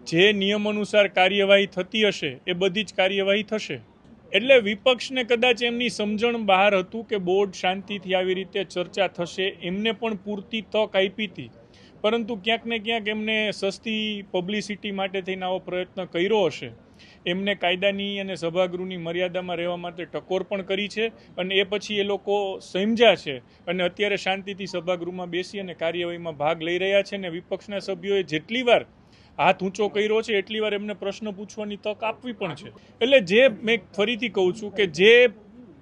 જે નિયમ અનુસાર કાર્યવાહી થતી હશે એ બધી જ કાર્યવાહી થશે। એટલે વિપક્ષને કદાચ એમની સમજણ બહાર હતું કે બોર્ડ શાંતિથી આવી રીતે ચર્ચા થશે, એમને પણ પૂરતી તક આપી હતી, પરંતુ ક્યાંક ને ક્યાંક એમને સસ્તી પબ્લિસિટી માટે થઈને આવો પ્રયત્ન કર્યો હશે। એમને કાયદાની અને સભાગૃહની મર્યાદામાં રહેવા માટે ટકોર પણ કરી છે અને એ પછી એ લોકો સમજ્યા છે અને અત્યારે શાંતિથી સભાગૃહમાં બેસી અને કાર્યવાહીમાં ભાગ લઈ રહ્યા છે। અને વિપક્ષના સભ્યોએ જેટલી વાર હાથ ઊંચો કર્યો છે એટલી વાર એમને પ્રશ્ન પૂછવાની તક આપવી પણ છે। એટલે જે મેં ફરીથી કહું છું કે જે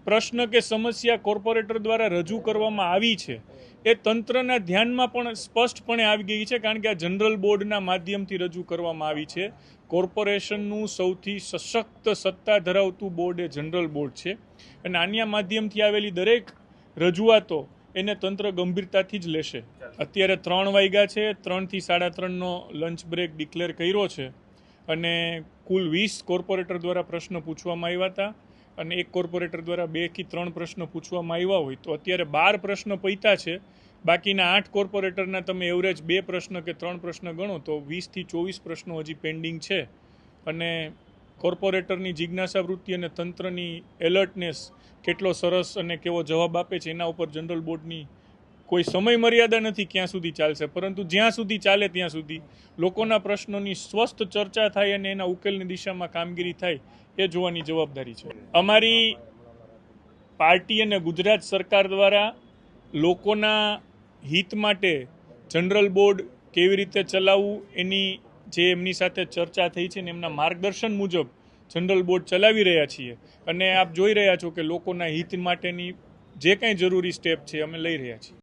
પ્રશ્ન કે સમસ્યા કોર્પોરેટર દ્વારા રજૂ કરવામાં આવી છે એ તંત્રના ધ્યાનમાં પણ સ્પષ્ટપણે આવી ગઈ છે, કારણ કે આ જનરલ બોર્ડના માધ્યમથી રજૂ કરવામાં આવી છે। કોર્પોરેશનનું સૌથી સશક્ત સત્તા ધરાવતું બોર્ડ એ જનરલ બોર્ડ છે અને આના માધ્યમથી આવેલી દરેક રજૂઆતો એને તંત્ર ગંભીરતાથી જ લેશે। અત્યારે 3 વાગ્યા છે, 3 થી 3:30નો લંચ બ્રેક ડિક્લેર કર્યો છે અને કુલ 20 કોર્પોરેટર દ્વારા પ્રશ્ન પૂછવામાં આવ્યા હતા અને એક કોર્પોરેટર દ્વારા 2 થી 3 પ્રશ્ન પૂછવામાં આવ્યા હોય તો અત્યારે 12 પ્રશ્ન પૈતા છે। બાકીના 8 કોર્પોરેટરના તમે એવરેજ 2 પ્રશ્ન કે 3 પ્રશ્ન ગણો તો 20 થી 24 પ્રશ્નો હજી પેન્ડિંગ છે અને કોર્પોરેટરની જિજ્ઞાસા વૃત્તિ અને તંત્રની એલર્ટનેસ કેટલો સરસ અને કેવો જવાબ આપે છે એના ઉપર જનરલ બોર્ડની કોઈ સમય મર્યાદા નથી ક્યાં સુધી ચાલશે, પરંતુ જ્યાં સુધી ચાલે ત્યાં સુધી લોકોના પ્રશ્નોની સ્વસ્થ ચર્ચા થાય અને એના ઉકેલની દિશામાં કામગીરી થાય એ જોવાની જવાબદારી છે। અમારી પાર્ટી અને ગુજરાત સરકાર દ્વારા લોકોના હિત માટે જનરલ બોર્ડ કેવી રીતે ચલાવવું એની જે એમની સાથે ચર્ચા થઈ છે ને એમના માર્ગદર્શન મુજબ જનરલ બોર્ડ ચલાવી રહ્યા છીએ અને આપ જોઈ રહ્યા છો કે લોકોના હિત માટેની જે કંઈ જરૂરી સ્ટેપ છે અમે લઈ રહ્યા છીએ।